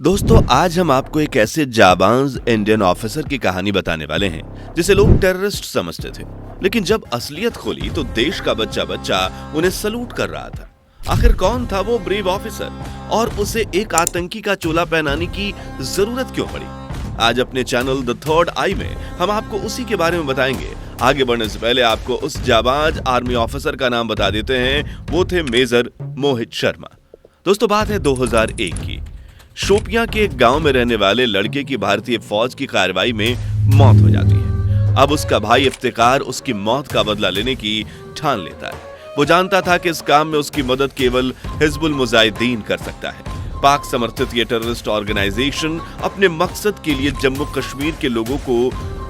दोस्तों आज हम आपको एक ऐसे जाबाज इंडियन ऑफिसर की कहानी बताने वाले हैं जिसे लोग टेररिस्ट समझते थे, लेकिन जब असलियत खोली तो देश का बच्चा बच्चा उन्हें सलूट कर रहा था। आखिर कौन था वो ब्रेव ऑफिसर और उसे एक आतंकी का चोला पहनाने की जरूरत क्यों पड़ी? आज अपने चैनल द थर्ड आई में हम आपको उसी के बारे में बताएंगे। आगे बढ़ने से पहले आपको उस जाबाज आर्मी ऑफिसर का नाम बता देते हैं। वो थे मेजर मोहित शर्मा। दोस्तों बात है 2001 की। शोपियां के एक गांव में रहने वाले लड़के की भारतीय फौज की कार्रवाई में मौत हो जाती है। अब उसका भाई इफ्तिकार उसकी मौत का बदला लेने की ठान लेता है। वो जानता था कि इस काम में उसकी मदद केवल हिजबुल मुजाहिदीन कर सकता है। पाक समर्थित ये टेररिस्ट ऑर्गेनाइजेशन अपने मकसद के लिए जम्मू कश्मीर के लोगों को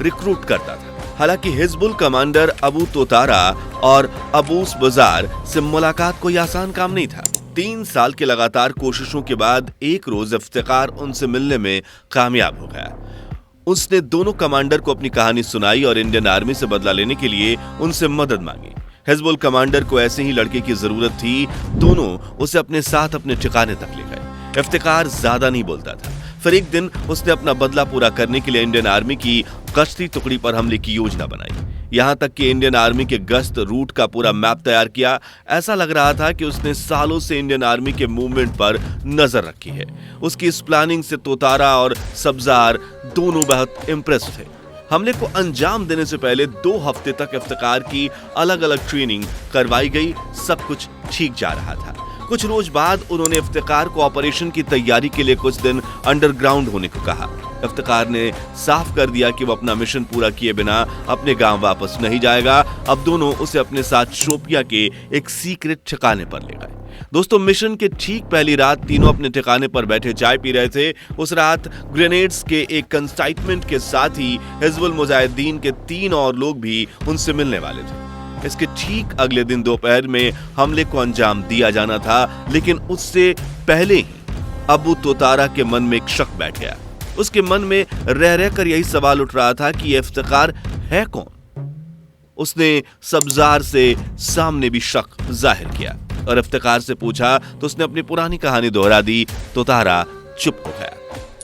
रिक्रूट करता था। हालांकि हिजबुल कमांडर अबू तोतारा और अबूस बाजार से मुलाकात कोई आसान काम नहीं था। 3 साल की लगातार कोशिशों के बाद एक रोज इफ्तिकार उनसे मिलने में कामयाब हो गया। उसने दोनों कमांडर को अपनी कहानी सुनाई और इंडियन आर्मी से बदला लेने के लिए उनसे मदद मांगी। हिजबुल कमांडर को ऐसे ही लड़के की जरूरत थी। दोनों उसे अपने साथ अपने ठिकाने तक ले गए। इफ्तिकार ज्यादा नहीं बोलता था। फिर एक दिन उसने अपना बदला पूरा करने के लिए इंडियन आर्मी की गश्ती टुकड़ी पर हमले की योजना बनाई। यहां तक कि इंडियन आर्मी के गश्त रूट का पूरा मैप तैयार किया। ऐसा लग रहा था कि उसने सालों से इंडियन आर्मी के मूवमेंट पर नजर रखी है। उसकी इस प्लानिंग से तोतारा और सब्जार दोनों बहुत इम्प्रेस थे। हमले को अंजाम देने से पहले 2 हफ्ते तक इफ्तिकार की अलग अलग ट्रेनिंग करवाई गई। सब कुछ ठीक जा रहा था। कुछ रोज बाद उन्होंने इफ्तिकार को ऑपरेशन की तैयारी के लिए कुछ दिन अंडरग्राउंड होने को कहा। इफ्तिकार ने साफ कर दिया कि वो अपना मिशन पूरा किए बिना अपने गांव वापस नहीं जाएगा। अब दोनों उसे अपने साथ शोपियां के एक सीक्रेट ठिकाने पर ले गए। दोस्तों मिशन के ठीक पहली रात तीनों अपने ठिकाने पर बैठे चाय पी रहे थे। उस रात ग्रेनेड्स के एक कंसाइनमेंट के साथ ही हिजबुल मुजाहिदीन के 3 और लोग भी उनसे मिलने वाले थे। इसके ठीक अगले दिन दोपहर में हमले को अंजाम दिया जाना था, लेकिन उससे पहले ही अबू तोतारा के मन में एक शक बैठ गया। उसके मन में रह रहकर यही सवाल उठ रहा था कि ये इफ्तिकार है कौन। उसने सब्जार से सामने भी शक जाहिर किया और इफ्तिकार से पूछा तो उसने अपनी पुरानी कहानी दोहरा दी। तोतारा चुप हो गया।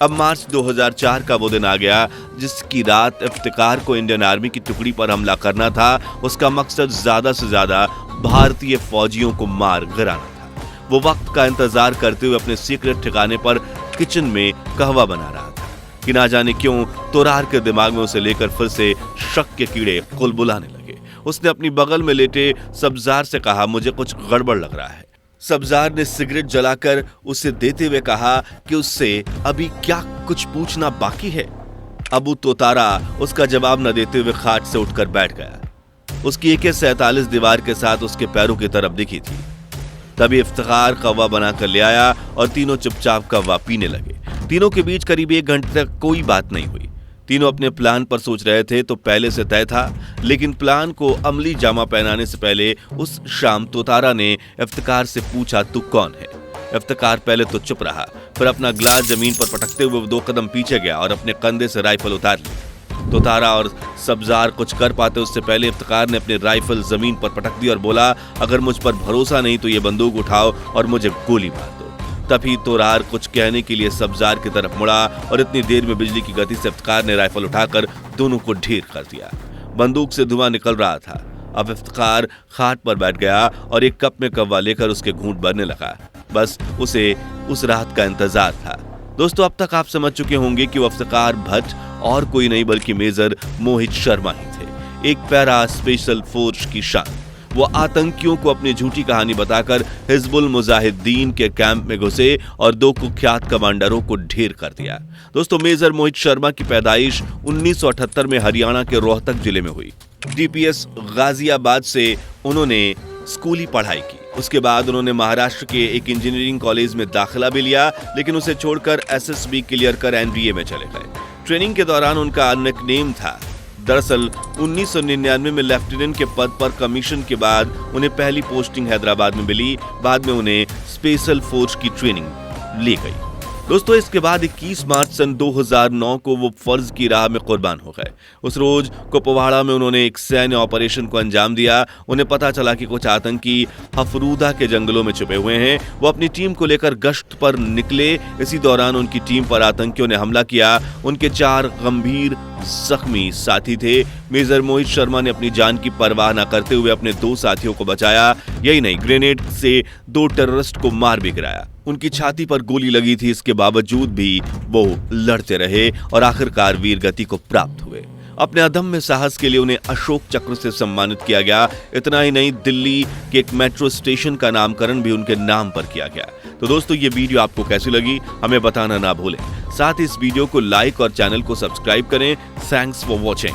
अब मार्च 2004 का वो दिन आ गया जिसकी रात इफ्तिकार को इंडियन आर्मी की टुकड़ी पर हमला करना था। उसका मकसद ज्यादा से ज्यादा भारतीय फौजियों को मार गिराना था। वो वक्त का इंतजार करते हुए अपने सीक्रेट ठिकाने पर किचन में कहवा बना रहा था कि ना जाने क्यों तोरार के दिमाग में उसे लेकर फिर से शक के कीड़े कुलबुलाने लगे। उसने अपनी बगल में लेटे सब्जार से कहा, मुझे कुछ गड़बड़ लग रहा है। सब्जार ने सिगरेट जलाकर उसे देते हुए कहा कि उससे अभी क्या कुछ पूछना बाकी है। अबू तोतारा उसका जवाब न देते हुए खाट से उठकर बैठ गया। उसकी AK-47 दीवार के साथ उसके पैरों की तरफ दिखी थी। तभी इफ्तिकार कव्वा बनाकर ले आया और तीनों चुपचाप कव्वा पीने लगे। तीनों के बीच करीब 1 घंटे तक कोई बात नहीं हुई। तीनों अपने प्लान पर सोच रहे थे तो पहले से तय था, लेकिन प्लान को अमली जामा पहनाने से पहले उस शाम तोतारा ने इफ्तिकार से पूछा, तू कौन है? इफ्तिकार पहले तो चुप रहा, फिर अपना ग्लास जमीन पर पटकते हुए 2 कदम पीछे गया और अपने कंधे से राइफल उतार ली। तोतारा और सब्जार कुछ कर पाते उससे पहले इफ्तिकार ने अपनी राइफल जमीन पर पटक दी और बोला, अगर मुझ पर भरोसा नहीं तो ये बंदूक उठाओ और मुझे गोली मार दो। तभी तोरार कुछ कहने के लिए सब्जार की तरफ मुड़ा और इतनी देर में बिजली की गति से इफ्तिकार ने राइफल उठाकर दोनों को ढेर कर दिया। बंदूक से धुआं निकल रहा था। अब इफ्तिकार खाट पर बैठ गया और एक कप में कव्वा लेकर उसके घूंट भरने लगा। बस उसे उस रात का इंतजार था। दोस्तों अब तक आप समझ चुके होंगे कि वो इफ्तिकार भट्ट और कोई नहीं बल्कि मेजर मोहित शर्मा ही थे, एक पैरा स्पेशल फोर्स की शान। वो आतंकियों को अपनी झूठी कहानी बताकर हिजबुल मुजाहिदीन के कैंप में घुसे और 2 कुख्यात कमांडरों को ढेर कर दिया। दोस्तों मेजर मोहित शर्मा की पैदाइश 1978 में हरियाणा के रोहतक जिले में हुई। DPS गाजियाबाद से उन्होंने स्कूली पढ़ाई की। उसके बाद उन्होंने महाराष्ट्र के एक इंजीनियरिंग कॉलेज में दाखिला भी लिया, लेकिन उसे छोड़कर SSB क्लियर कर NDA में चले गए। ट्रेनिंग के दौरान उनका निकनेम था। दरअसल 1999 में लेफ्टिनेंट के पद पर कमीशन के बाद उन्हें पहली पोस्टिंग हैदराबाद में मिली। बाद में उन्हें स्पेशल फोर्स की ट्रेनिंग ली गई। दोस्तों इसके बाद 21 मार्च सन 2009 को वो फर्ज की राह में कुर्बान हो गए। उस रोज कुपवाड़ा में उन्होंने एक सैन्य ऑपरेशन को अंजाम दिया। उन्हें पता चला कि कुछ आतंकी हफरूदा के जंगलों में छुपे हुए हैं। वो अपनी टीम को लेकर गश्त पर निकले। इसी दौरान उनकी टीम पर आतंकियों ने हमला किया। उनके 4 गंभीर जख्मी साथी थे। मेजर मोहित शर्मा ने अपनी जान की परवाह न करते हुए अपने 2 साथियों को बचाया। यही नहीं, ग्रेनेड से 2 टेररिस्ट को मार भी गिराया। उनकी छाती पर गोली लगी थी, इसके बावजूद भी वो लड़ते रहे और आखिरकार वीर गति को प्राप्त हुए। अपने अदम्य साहस के लिए उन्हें अशोक चक्र से सम्मानित किया गया। इतना ही नहीं, दिल्ली के एक मेट्रो स्टेशन का नामकरण भी उनके नाम पर किया गया। तो दोस्तों ये वीडियो आपको कैसी लगी हमें बताना ना भूलें। साथ ही इस वीडियो को लाइक और चैनल को सब्सक्राइब करें। Thanks for watching.